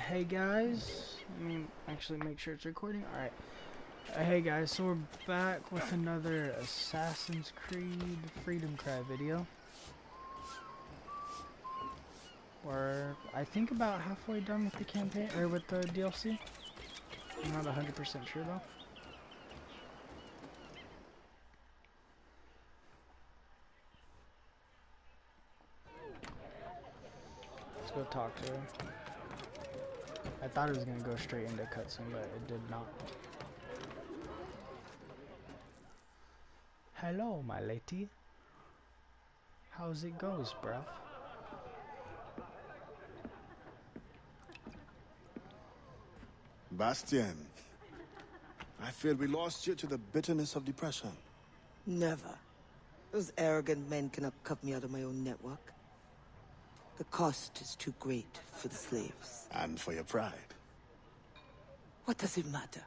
Hey guys, let me actually make sure it's recording. Alright. Hey guys, so we're back with another Assassin's Creed Freedom Cry video. We're, I think, about halfway done with the campaign, or with the DLC. I'm not 100% sure though. Let's go talk to her. I thought it was going to go straight into cutscene, but it did not. Hello, my lady. How's it goes, bruv? Bastien, I fear we lost you to the bitterness of depression. Never. Those arrogant men cannot cut me out of my own network. The cost is too great for the slaves. And for your pride. What does it matter?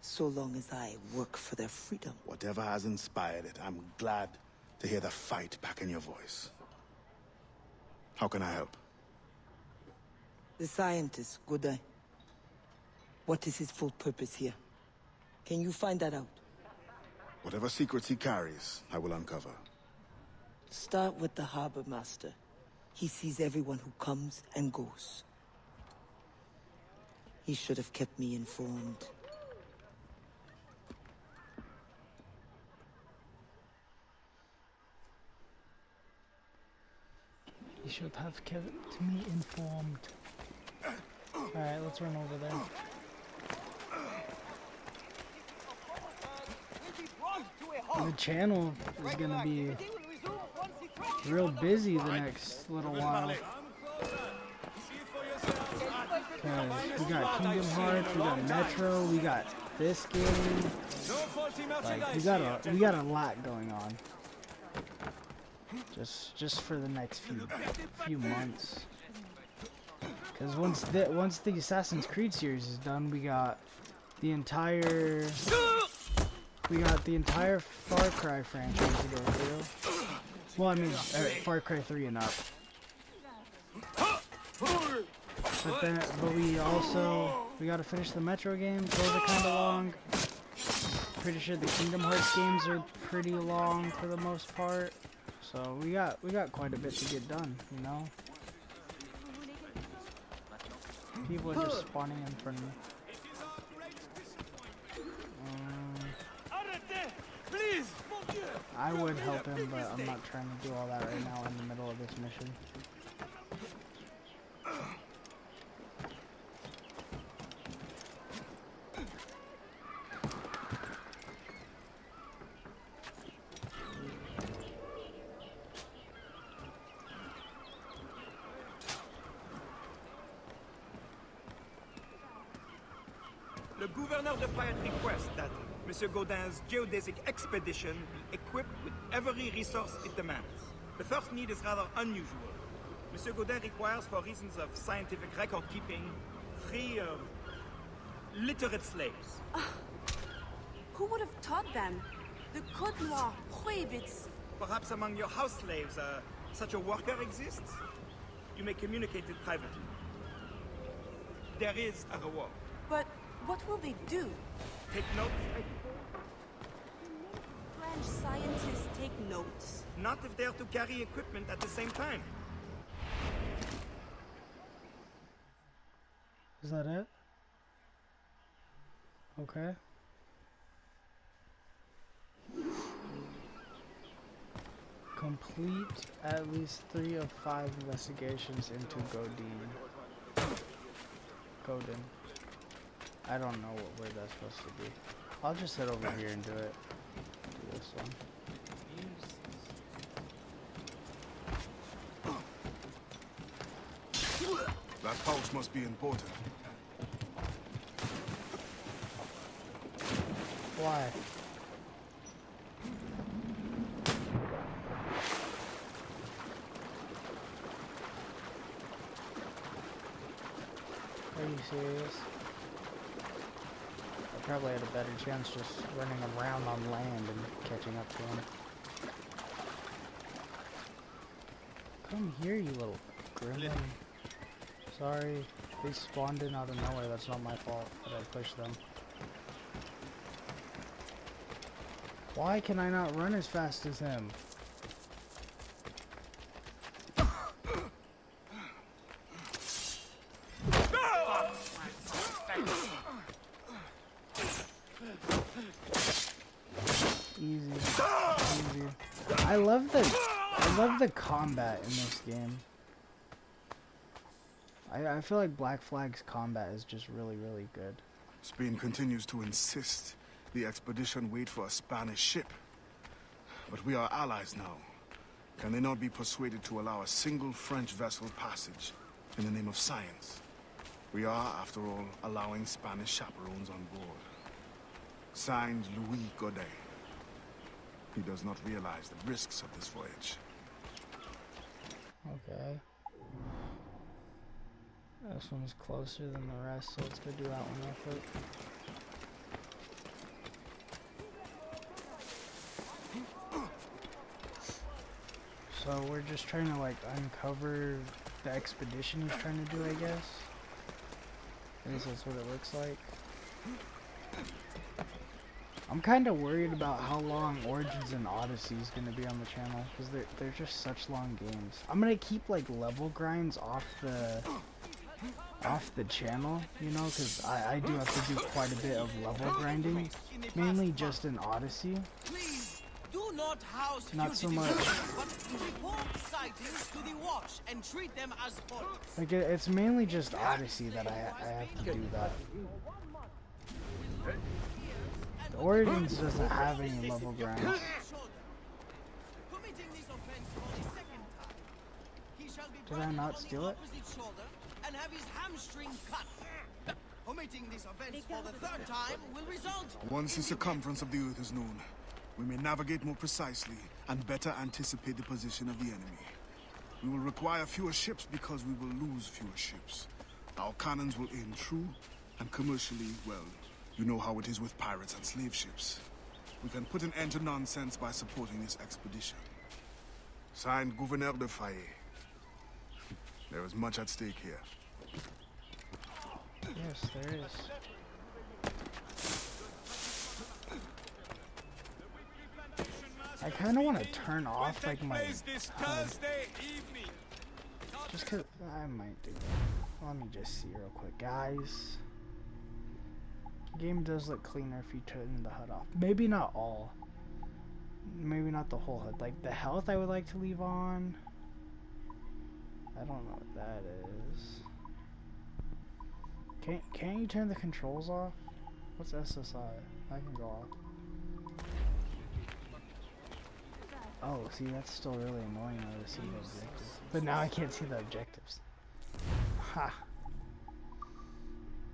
So long as I work for their freedom. Whatever has inspired it, I'm glad to hear the fight back in your voice. How can I help? The scientist, Godin. What is his full purpose here? Can you find that out? Whatever secrets he carries, I will uncover. Start with the harbor master. He sees everyone who comes and goes. He should have kept me informed. You should have kept me informed. Alright, let's run over there. The channel is gonna be real busy the next little while. Cause we got Kingdom Hearts, we got Metro, we got this game. Like we got a lot going on. Just for the next few months. Cause once the Assassin's Creed series is done, we got the entire Far Cry franchise to go through. Well, I mean, Far Cry 3 and up. But we gotta finish the Metro games. Those are kind of long. Pretty sure the Kingdom Hearts games are pretty long for the most part. So we got quite a bit to get done, you know. People are just spawning in front of me. I would help him, but I'm not trying to do all that right now in the middle of this mission. Le gouverneur de Fayette requests that Monsieur Godin's geodesic expedition be equipped with every resource it demands. The first need is rather unusual. Monsieur Godin requires, for reasons of scientific record-keeping, 3 literate slaves. Who would have taught them? The Code Noir prohibits. Perhaps among your house slaves, such a worker exists? You may communicate it privately. There is a reward. But what will they do? Take notes. French scientists take notes. Not if they are to carry equipment at the same time. Is that it? Okay. Complete at least 3 of 5 investigations into Godin. I don't know what word that's supposed to be. I'll just head over here and do it. Do this one. That pulse must be important. Why? Are you serious? I probably had a better chance just running around on land and catching up to him. Come here, you little gremlin. Sorry. They spawned in out of nowhere. That's not my fault that I pushed them. Why can I not run as fast as him? Easy. Easy. I love the combat in this game. I feel like Black Flag's combat is just really, really good. Spain continues to insist the expedition wait for a Spanish ship. But we are allies now. Can they not be persuaded to allow a single French vessel passage in the name of science? We are, after all, allowing Spanish chaperones on board. Signed, Louis Godet. He does not realize the risks of this voyage. Okay. This one's closer than the rest, so let's go do that one real quick. So we're just trying to like uncover the expedition he's trying to do, I guess. At least that's what it looks like. I'm kind of worried about how long Origins and Odyssey is going to be on the channel, because they're just such long games. I'm going to keep like level grinds off the channel, you know, because I do have to do quite a bit of level grinding, mainly just in Odyssey. Do not house Not so fugitives, much. but report sightings to the watch and treat them as follows. Like it's mainly just Odyssey that I have to do that. The Origins doesn't have any level grinds. Committing this offense for the second time. He shall be Did I not steal it? opposite shoulder and have his hamstring cut. Committing this offense for the third time will result. Once the circumference of the Earth is known, we may navigate more precisely and better anticipate the position of the enemy. We will require fewer ships because we will lose fewer ships. Our cannons will aim true, and commercially, well, you know how it is with pirates and slave ships. We can put an end to nonsense by supporting this expedition. Signed, Gouverneur de Fayet. There is much at stake here. Yes, there is. I kind of want to turn off like my HUD. Just cause I might do that. Let me just see real quick, guys. Game does look cleaner if you turn the HUD off. Maybe not all. Maybe not the whole HUD. Like the health I would like to leave on. I don't know what that is. Can't you turn the controls off? What's SSI? I can go off. Oh, see, that's still really annoying now to see the objectives. But now I can't see the objectives. Ha!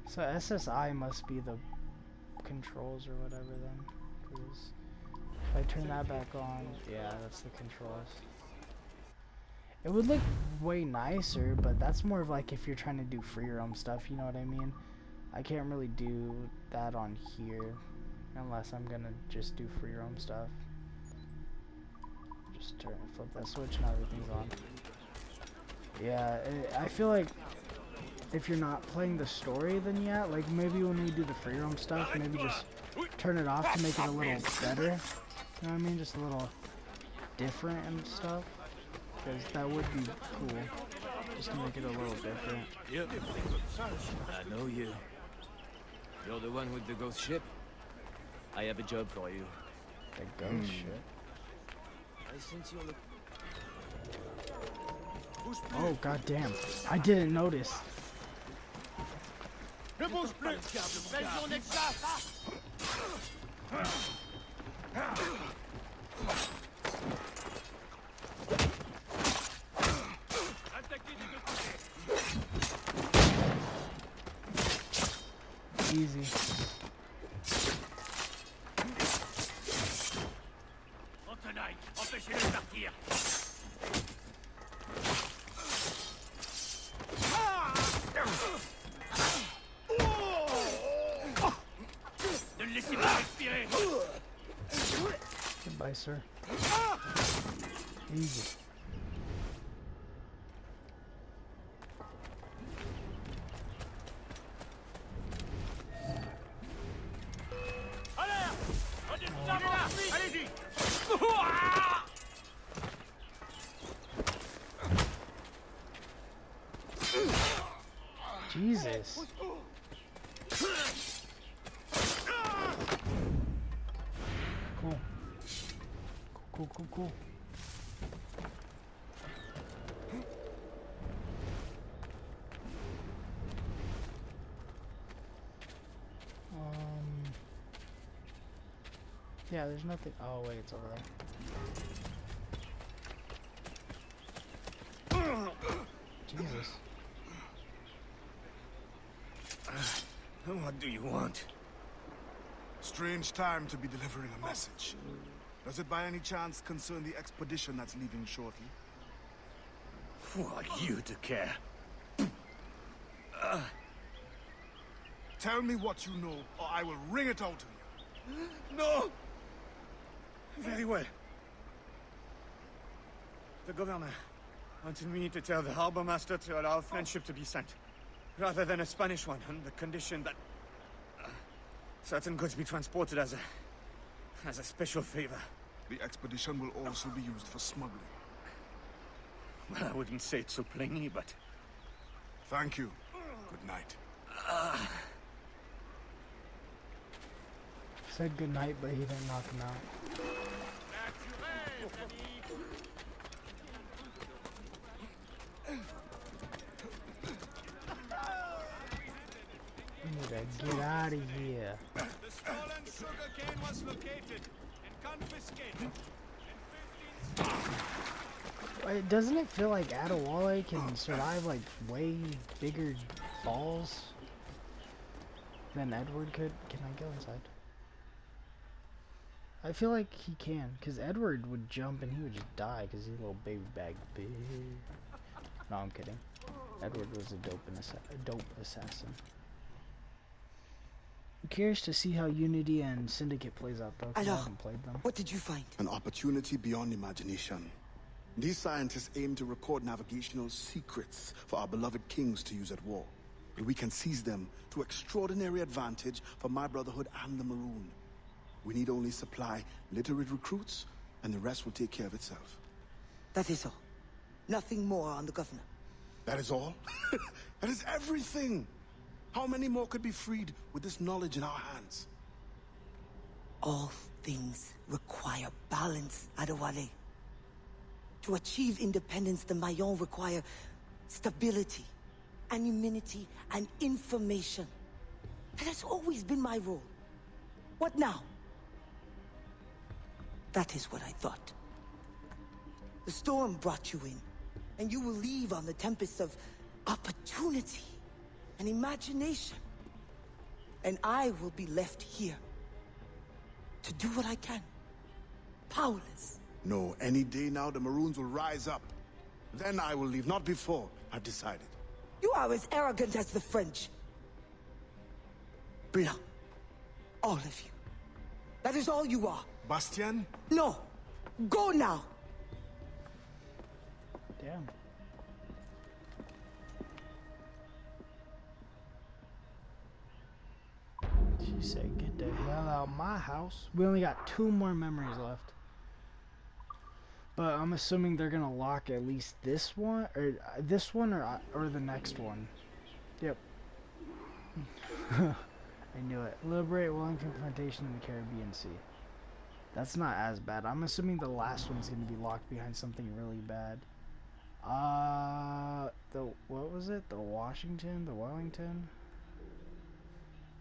So SSI must be the controls or whatever then. Because if I turn that back on, yeah, that's the controls. It would look way nicer, but that's more of like if you're trying to do free roam stuff, you know what I mean? I can't really do that on here unless I'm gonna just do free roam stuff. Just flip that switch and everything's on. Yeah, I feel like if you're not playing the story, then yeah, like maybe when we do the free roam stuff, maybe just turn it off to make it a little better. You know what I mean? Just a little different and stuff. Because that would be cool. Just to make it a little different. Yep. I know you. You're the one with the ghost ship. I have a job for you. The ghost ship. I sense you're Oh goddamn! I didn't notice. Easy. Goodbye, sir. Easy. Jesus. Cool. Cool. Yeah, there's nothing. Oh wait, it's over there. Jesus. What do you want? Strange time to be delivering a message. Does it by any chance concern the expedition that's leaving shortly? Who are you to care? Tell me what you know, or I will wring it out of you. No! Very well. The governor wanted me to tell the harbor master to allow a French ship to be sent, rather than a Spanish one, on the condition that certain goods be transported as a special favor. The expedition will also be used for smuggling. Well, I wouldn't say it so plainly, but... Thank you. Good night. Said good night, but he didn't knock him out. We need to get out of here. The stolen sugar cane was located and confiscated. Doesn't it feel like Adewale can survive like way bigger falls than Edward could? Can I go inside? I feel like he can, because Edward would jump and he would just die because he's a little baby bag bitch. No, I'm kidding. Edward was a dope assassin. I'm curious to see how Unity and Syndicate plays out though, because I haven't played them. What did you find? An opportunity beyond imagination. These scientists aim to record navigational secrets for our beloved kings to use at war. But we can seize them to extraordinary advantage for my brotherhood and the Maroon. We need only supply literate recruits, and the rest will take care of itself. That is all. Nothing more on the governor. That is all? That is everything! How many more could be freed with this knowledge in our hands? All things require balance, Adewale. To achieve independence, the Mayans require stability, anonymity, and information. That has always been my role. What now? That is what I thought. The storm brought you in, and you will leave on the tempest of opportunity and imagination. And I will be left here to do what I can. Powerless. No, any day now the Maroons will rise up. Then I will leave, not before. I've decided. You are as arrogant as the French. Blanc. All of you. That is all you are. Bastien? No. Go now. Damn. She said, get the hell out of my house. We only got 2 more memories left. But I'm assuming they're gonna lock at least this one, or the next one. Yep. I knew it. Liberate Wellington Plantation in the Caribbean Sea. That's not as bad. I'm assuming the last one's gonna be locked behind something really bad. What was it? The Washington? The Wellington?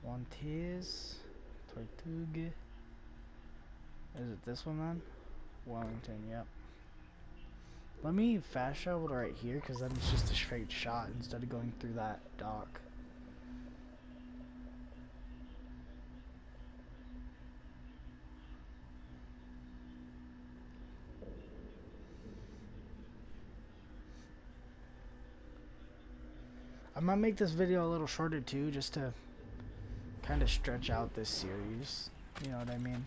Wantes? Tortuga? Is it this one then? Wellington, yep. Let me fast travel to right here, because then it's just a straight shot instead of going through that dock. I might make this video a little shorter too, just to kind of stretch out this series. You know what I mean?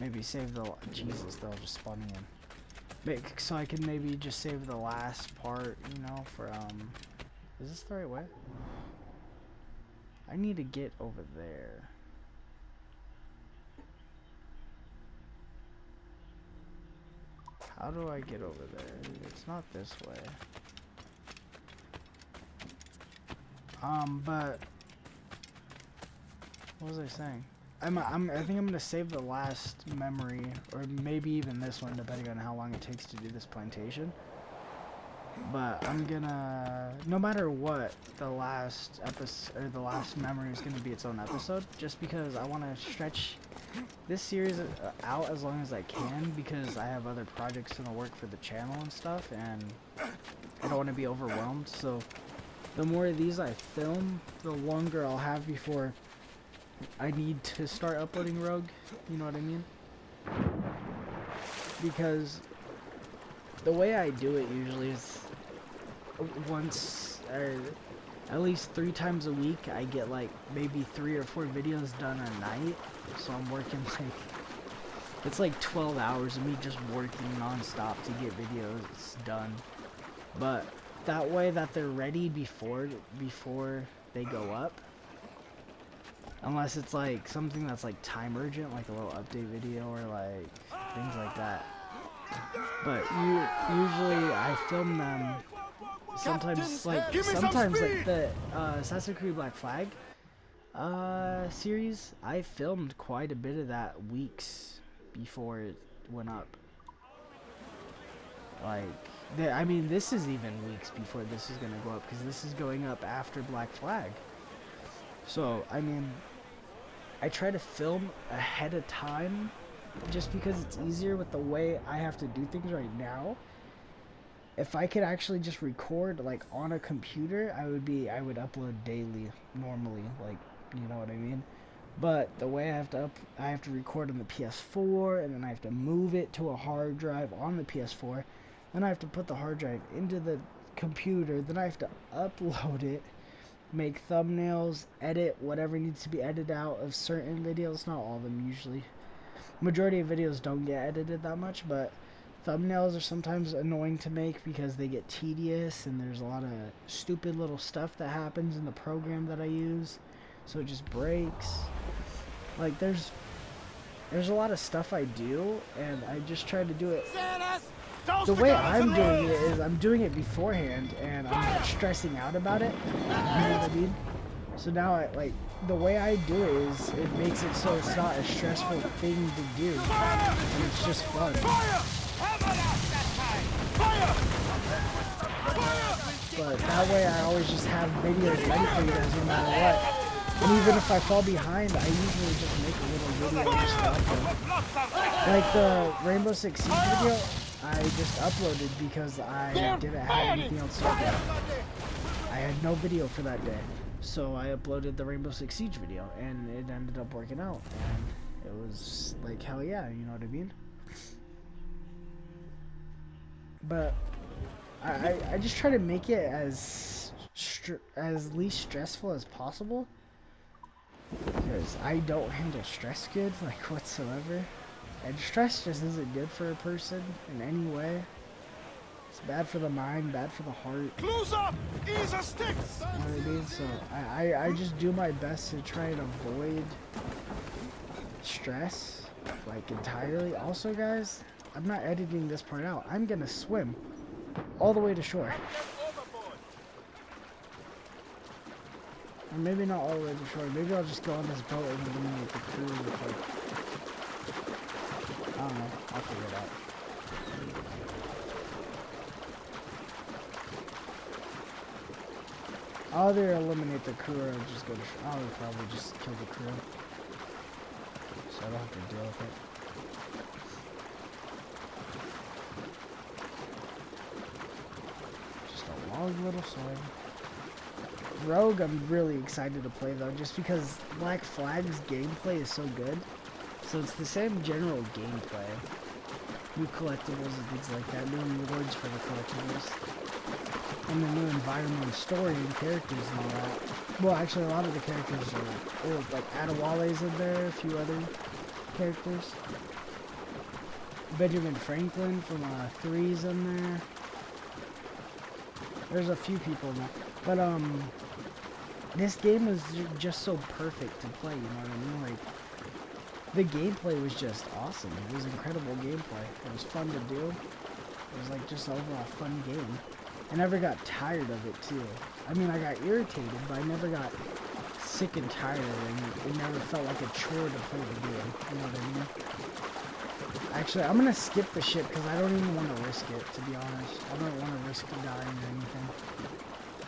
Maybe save the... Jesus, they'll just spawn in. So I can maybe just save the last part, you know, for, Is this the right way? I need to get over there. How do I get over there? It's not this way. But what was I saying? I think I'm gonna save the last memory, or maybe even this one, depending on how long it takes to do this plantation. But I'm gonna, no matter what, the last episode or the last memory is gonna be its own episode, just because I want to stretch this series out as long as I can, because I have other projects in the work for the channel and stuff, and I don't want to be overwhelmed. So the more of these I film, the longer I'll have before I need to start uploading Rogue, you know what I mean? Because the way I do it usually is once, or at least 3 times a week, I get like maybe 3 or 4 videos done a night. So I'm working like, it's like 12 hours of me just working non-stop to get videos done. But that way that they're ready before they go up. Unless it's like something that's like time urgent, like a little update video or like things like that. But usually I film them sometimes like the Assassin's Creed Black Flag series. I filmed quite a bit of that weeks before it went up. Like, I mean, this is even weeks before this is gonna go up, because this is going up after Black Flag. So, I mean, I try to film ahead of time just because it's easier with the way I have to do things right now. If I could actually just record like on a computer, I would upload daily normally, like, you know what I mean? But the way I have to record on the PS4, and then I have to move it to a hard drive on the PS4, then I have to put the hard drive into the computer, then I have to upload it, make thumbnails, edit whatever needs to be edited out of certain videos, not all of them usually. Majority of videos don't get edited that much, but thumbnails are sometimes annoying to make because they get tedious and there's a lot of stupid little stuff that happens in the program that I use, so it just breaks. Like there's a lot of stuff I do, and I just try to do it. The way I'm doing it is I'm doing it beforehand, and I'm not stressing out about it. You know what I mean? So now, the way I do it is it makes it so it's not a stressful thing to do, and it's just fun. But that way I always just have videos ready for you guys no matter what. And even if I fall behind, I usually just make a little video just to upload. Like the Rainbow Six Siege video, I just uploaded because I didn't have anything else to upload. I had no video for that day. So I uploaded the Rainbow Six Siege video, and it ended up working out. And it was like, hell yeah, you know what I mean? But I just try to make it as least stressful as possible, because I don't handle stress good, like, whatsoever. And stress just isn't good for a person in any way. It's bad for the mind, bad for the heart. Close up! Ease a sticks! You know what I mean? So I just do my best to try and avoid stress, like, entirely. Also, guys, I'm not editing this part out. I'm gonna swim all the way to shore. Or maybe not all the way to shore. Maybe I'll just go on this boat and eliminate the crew with, like, I don't know. I'll figure it out. I'll either eliminate the crew or just go to shore. I'll probably just kill the crew, so I don't have to deal with it. Just a long little sword. Rogue, I'm really excited to play though, just because Black Flag's gameplay is so good. So it's the same general gameplay. New collectibles and things like that, new rewards for the collectibles. And the new environment and story and characters and all that. Well, actually a lot of the characters are old, like Adewale's in there, a few other characters. Benjamin Franklin from 3's in there. There's a few people in there. But, this game was just so perfect to play, you know what I mean? Like, the gameplay was just awesome. It was incredible gameplay. It was fun to do. It was like just overall fun game. I never got tired of it too. I mean, I got irritated, but I never got sick and tired, and it never felt like a chore to play the game. You know what I mean? Actually, I'm gonna skip the ship because I don't even want to risk it, to be honest. I don't want to risk dying or anything.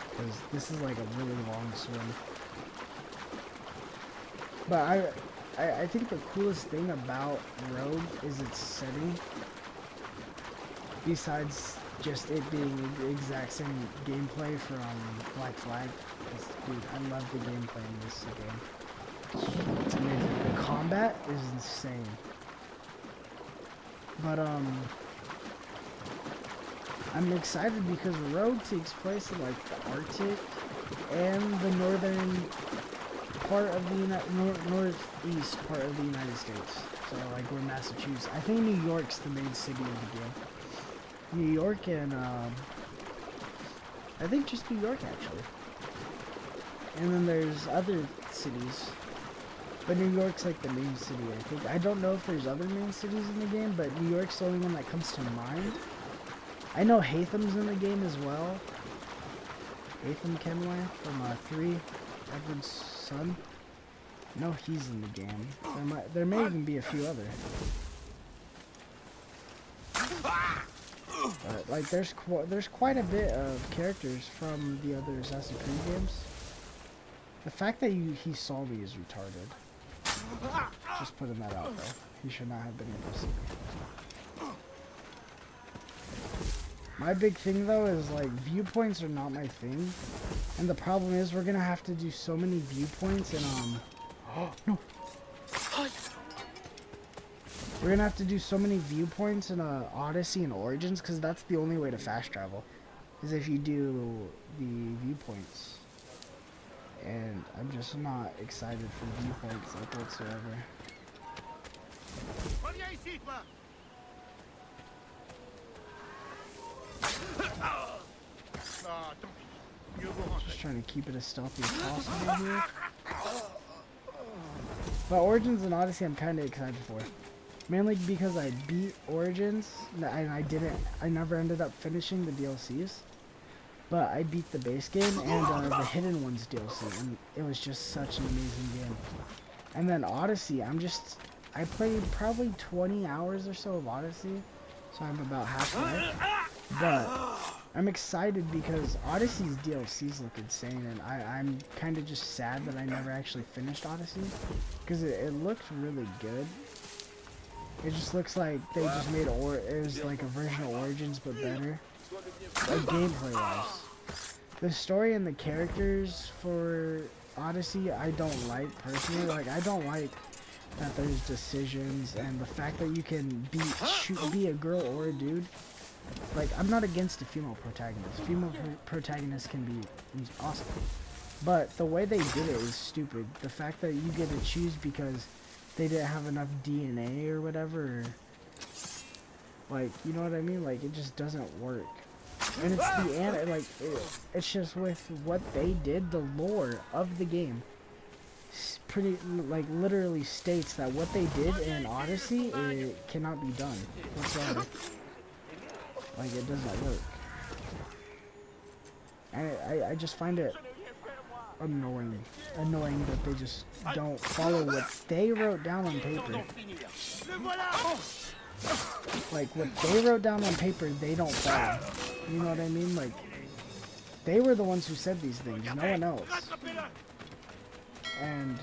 Because this is like a really long swim. But I think the coolest thing about Rogue is its setting. Besides just it being the exact same gameplay from Black Flag. Dude, I love the gameplay in this game. It's amazing. The combat is insane. But, I'm excited because Rogue takes place in, like, the Arctic and the northern part of the northeast part of the United States. So, like, where Massachusetts. I think New York's the main city of the game. New York and, I think just New York, actually. And then there's other cities. But New York's like the main city, I think. I don't know if there's other main cities in the game, but New York's the only one that comes to mind. I know Hatham's in the game as well. Hatham Kenway from 3, Edward's son. I know he's in the game. There may even be a few other. But like, there's quite a bit of characters from the other Assassin's Creed games. The fact that he saw me is retarded. Just putting that out there. He should not have been able to see me. My big thing though is like viewpoints are not my thing, and the problem is we're gonna have to do so many viewpoints and no. We're gonna have to do so many viewpoints in Odyssey and Origins because that's the only way to fast travel, is if you do the viewpoints. And I'm just not excited for viewpoints like whatsoever. Just trying to keep it as stealthy as possible here. But Origins and Odyssey I'm kind of excited for. Mainly because I beat Origins, and I never ended up finishing the DLCs. But I beat the base game and the Hidden Ones DLC, and it was just such an amazing game. And then Odyssey, I played probably 20 hours or so of Odyssey, so I'm about halfway. But I'm excited because Odyssey's DLCs look insane, and I'm kind of just sad that I never actually finished Odyssey, because it looked really good. It just looks like they just made it was like a version of Origins, but better. Like gameplay wise. The story and the characters for Odyssey I don't like personally. Like I don't like that there's decisions and the fact that you can be a girl or a dude. Like I'm not against a female protagonist. Female protagonists can be awesome. But the way they did it is stupid. The fact that you get to choose because they didn't have enough DNA or whatever. Like, you know what I mean? Like, it just doesn't work. And it's it's just with what they did, the lore of the game pretty, like, literally states that what they did in Odyssey, it cannot be done whatsoever. Like, it doesn't work. And I just find it annoying that they just don't follow what they wrote down on paper. Like, what they wrote down on paper, they don't follow. You know what I mean? Like, they were the ones who said these things, no one else. And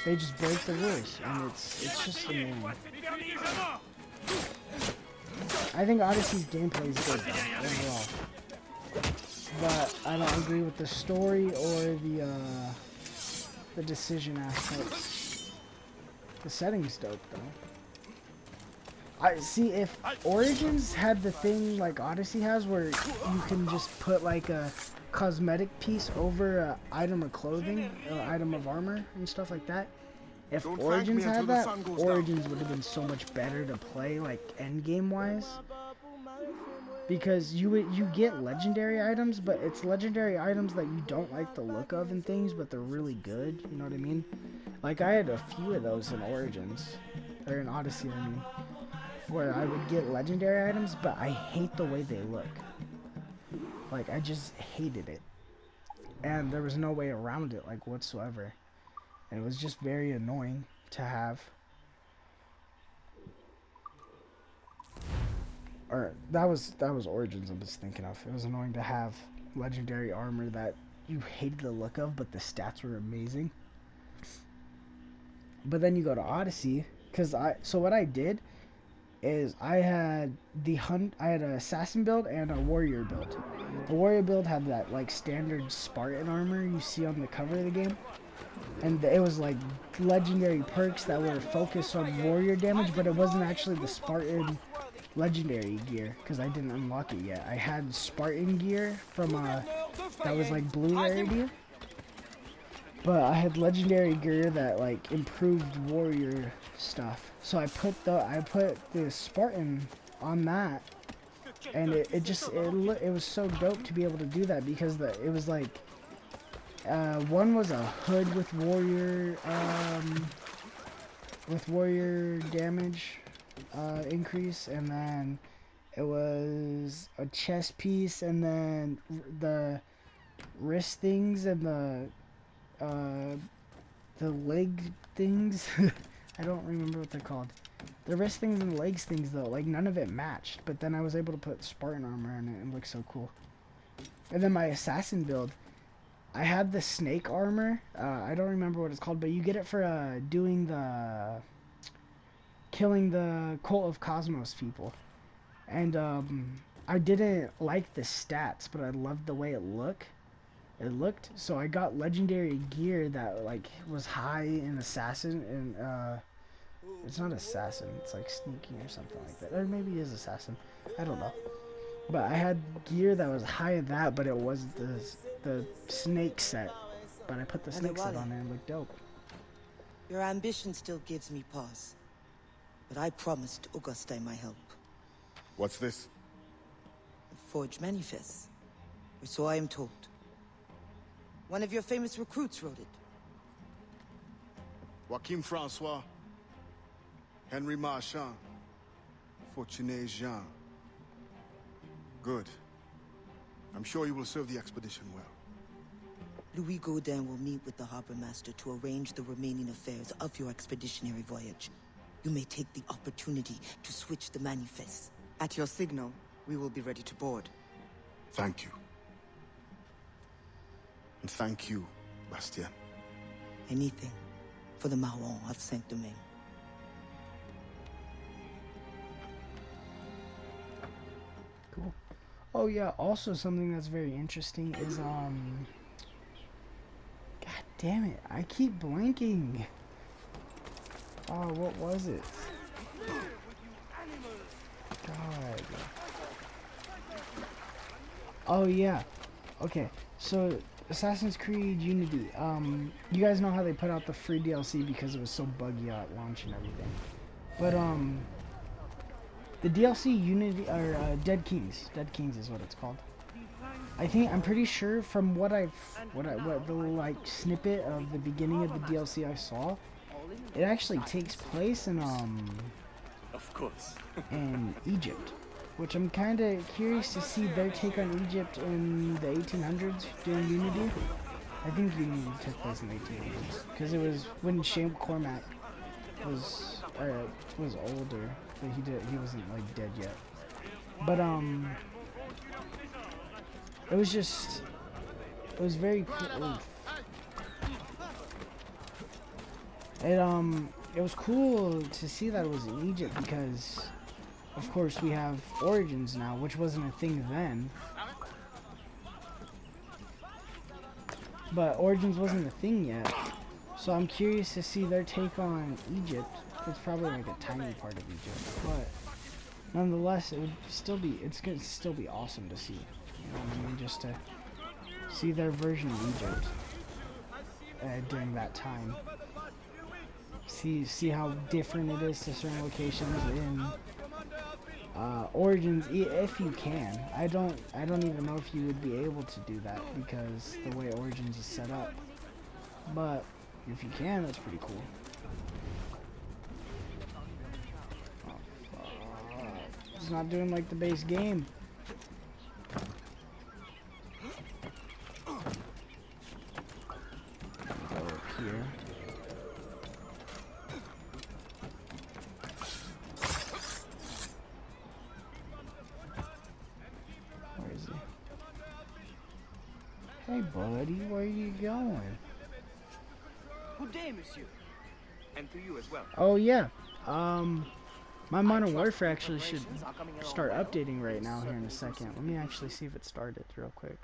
they just break the rules, and it's just annoying. I think Odyssey's gameplay is good, though, overall. But I don't agree with the story or the decision aspects. The setting's dope, though. I see if Origins had the thing like Odyssey has where you can just put like a cosmetic piece over an item of clothing, or item of armor and stuff like that. If Origins had that, Origins would have been so much better to play like endgame wise. Because you get legendary items, but it's legendary items that you don't like the look of and things, but they're really good, you know what I mean? Like I had a few of those in Origins, or in Odyssey I mean, where I would get legendary items, but I hate the way they look. Like, I just hated it. And there was no way around it, like, whatsoever. And it was just very annoying to have. Or, that was Origins I was thinking of. It was annoying to have legendary armor that you hated the look of, but the stats were amazing. But then you go to Odyssey, so what I did is I had an assassin build and a warrior build. The warrior build had that like standard Spartan armor you see on the cover of the game, and it was like legendary perks that were focused on warrior damage, but it wasn't actually the Spartan legendary gear because I didn't unlock it yet. I had Spartan gear from that was like blue rarity, but I had legendary gear that like improved warrior stuff. So I put the Spartan on that, and it was so dope to be able to do that because it was like one was a hood with warrior damage increase, and then it was a chest piece, and then the wrist things and the leg things. I don't remember what they're called. The wrist things and the legs things though, like none of it matched, but then I was able to put Spartan armor on it and it looked so cool. And then my assassin build, I had the snake armor. I don't remember what it's called, but you get it for killing the Cult of Cosmos people. And I didn't like the stats, but I loved the way it looked. So I got legendary gear that like was high in assassin, and it's not assassin, it's like sneaking or something like that, or maybe it is assassin, I don't know. But I had gear that was high in that, but it was the snake set, but I put the snake set on it and it looked dope. Your ambition still gives me pause, but I promised Auguste my help. What's this? The Forge Manifest, or so I am told. One of your famous recruits wrote it. Joachim Francois, Henry Marchand, Fortuné Jean. Good. I'm sure you will serve the expedition well. Louis Gaudin will meet with the harbor master to arrange the remaining affairs of your expeditionary voyage. You may take the opportunity to switch the manifest. At your signal, we will be ready to board. Thank you. And thank you, Bastien. Anything for the Marron of Saint-Domingue. Cool. Oh yeah, also something that's very interesting is God damn it, I keep blanking. Oh, what was it? God. Oh yeah. Okay. So Assassin's Creed Unity. You guys know how they put out the free DLC because it was so buggy at launch and everything. But the DLC Unity or Dead Kings is what it's called. I'm pretty sure from what the like snippet of the beginning of the DLC I saw, it actually takes place in Of course. in Egypt, which I'm kind of curious to see their take on Egypt in the 1800s during Unity. I think Unity took place in the 1800s because it was when Shane Cormac was older, but he wasn't like dead yet. But it was very cool. It was cool to see that it was in Egypt because, of course, we have Origins now, which wasn't a thing then. But Origins wasn't a thing yet, so I'm curious to see their take on Egypt. It's probably like a tiny part of Egypt, but nonetheless, it's gonna still be awesome to see. You know what I mean? Just to see their version of Egypt during that time. See how different it is to certain locations in Origins, if you can. I don't even know if you would be able to do that because the way Origins is set up. But if you can, that's pretty cool. Oh, fuck. It's not doing like the base game. here. Where is he? Hey, buddy, where are you going? Good day, monsieur. And to you as well. Oh, yeah. My Modern Warfare actually should start updating right now here in a second. Let me actually see if it started real quick.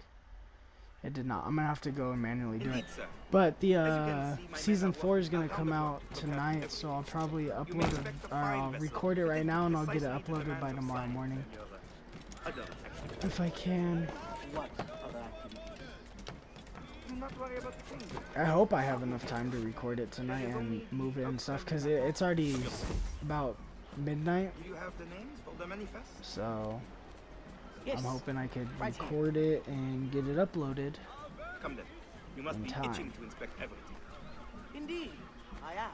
It did not. I'm gonna have to go and manually do it. But the season 4 is gonna come out tonight, so I'll probably upload it, or I'll record it right now, and I'll get it uploaded by tomorrow morning, if I can. I hope I have enough time to record it tonight and move it and stuff, because it's already about midnight. So I'm hoping I could record it and get it uploaded. Come then. You must be itching to inspect everything. Indeed, I am.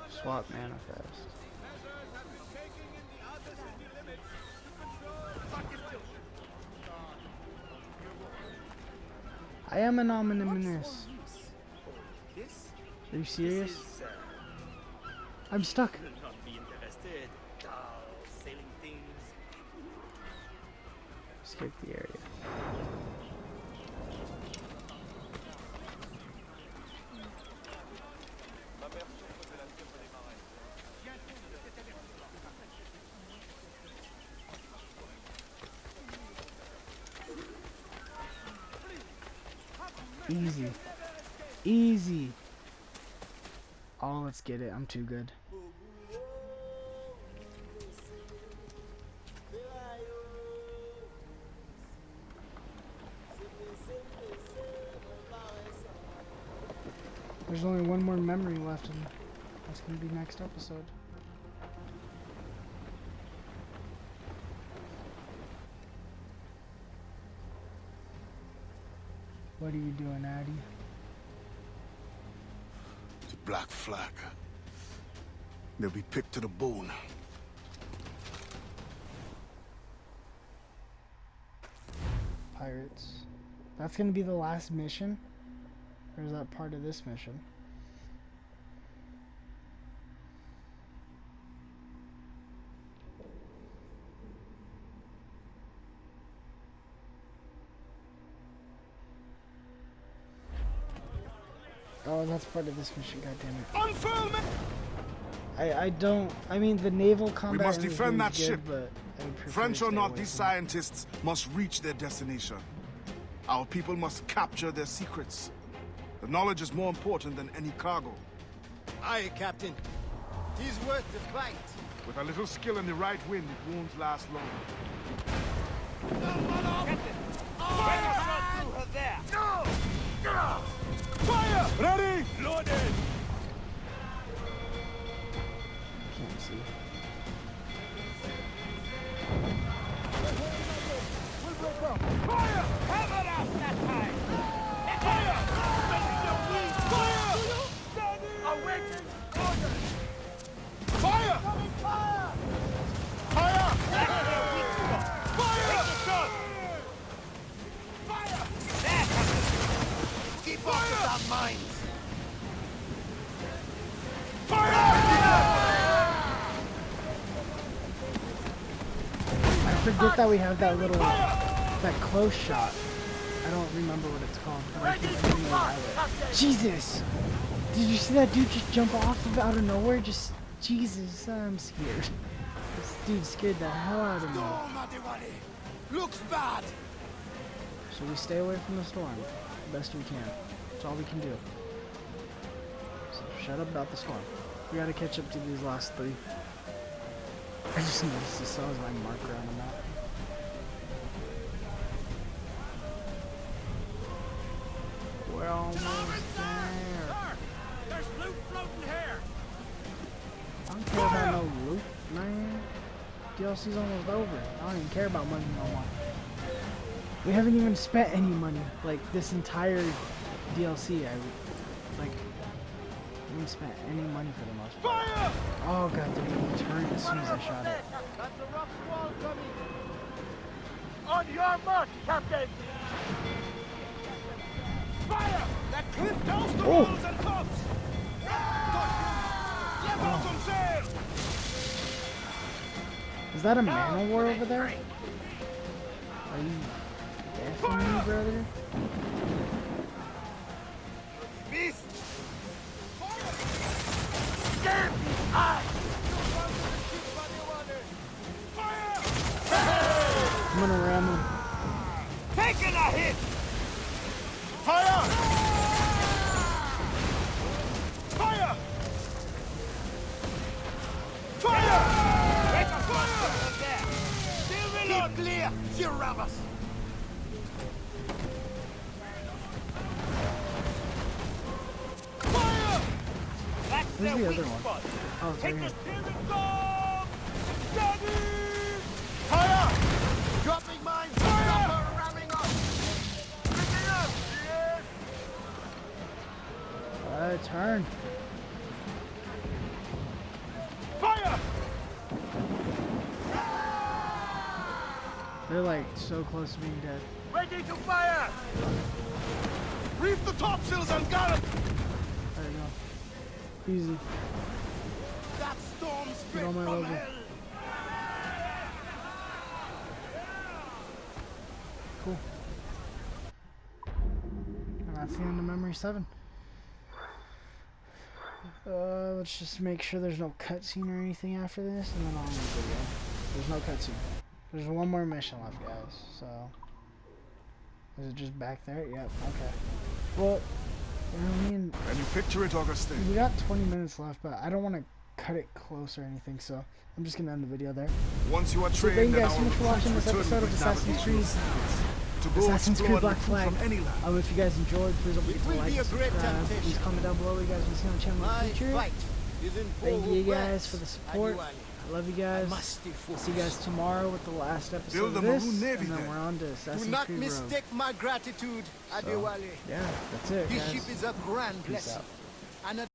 Swap manifest. I am anonymous. Are you serious? I'm stuck. Not be interested. Sailing things. Skip the area. Easy. Easy. Oh, let's get it. I'm too good. There's only one more memory left, and that's going to be next episode. What are you doing, Addy? The Black Flag. They'll be picked to the bone. Pirates. That's going to be the last mission? Or is that part of this mission? Oh, that's part of this mission, goddammit. Unfurl me! I mean, the naval combat. We must in this defend game that is good, ship. but I would prefer French to or stay not, away these from it. scientists must reach their destination. Our people must capture their secrets. The knowledge is more important than any cargo. Aye, Captain. 'Tis worth the fight. With a little skill in the right wind, it won't last long. Fire! Ready! Loaded! Can't see. Fire! Cover us that time! Fire! Fire! Awaiting orders! Fire! Fire! Fire! That's their weak spot! Fire! Take the shot! Fire! There, Keep off with our minds. I forget that we have that little, that close shot. I don't remember what it's called, but I think we have it. Jesus! Did you see that dude just jump off of out of nowhere? Just, Jesus, I'm scared. This dude scared the hell out of me. Looks bad. So we stay away from the storm, the best we can. That's all we can do. So shut up about the storm. We gotta catch up to these last 3. I just noticed this as my marker on the map. We're almost there. there's loot floating here! I don't care about no loot, man. DLC's almost over. I don't even care about money no more. We haven't even spent any money. Like, this entire DLC, I haven't spent any money for the most part. Fire! Oh god, did it turn as soon as I shot it. That's a rough squall coming! On your mark, Captain! Oh! and tops! Levels on sail! Is that a man of war over there? Are you deafing me, brother? Beast! I'm gonna ram him. Taking a hit! Fire! Fire! Take a fire! There! Still reload! Keep clear! Surround us! Fire! That's Where's their the weak other one? spot. Oh, it's right Take the here. steering bomb! Steady! Fire! Dropping mine! Fire! Ramming up! Picking up! Yes! Turn. Fire! They're like so close to being dead. Ready to fire! Reef the topsails and gallop! There you go. Easy. That storm Get straight on my from level. hell! Cool. And that's the end of Memory 7. Let's just make sure there's no cutscene or anything after this, and then I'll end the video. There's no cutscene. There's one more mission left, guys, so... Is it just back there? Yep, okay. Well, you know what I mean? Can you picture it, Augustine? We got 20 minutes left, but I don't want to cut it close or anything, so I'm just going to end the video there. Once you are So trained, thank you then guys so our much for watching this recruits episode of return with Assassin's Creed. to go Assassin's explore Creed and Black recruit Flag. from any land. If you guys enjoyed, please don't forget to will like be and a great subscribe. Please temptation. comment down below what you guys want to see on the channel in My the future. fight is in full Thank you guys progress. for the support. Adieu, I love you guys. Musty I'll see you guys tomorrow with the last episode Build of a this, Maroon Navy and then then. we're on to Do Assassin's not Creed Rogue. mistake my gratitude, So, Adewale. yeah, that's it, This guys. ship is a grand Peace blessing. out. And a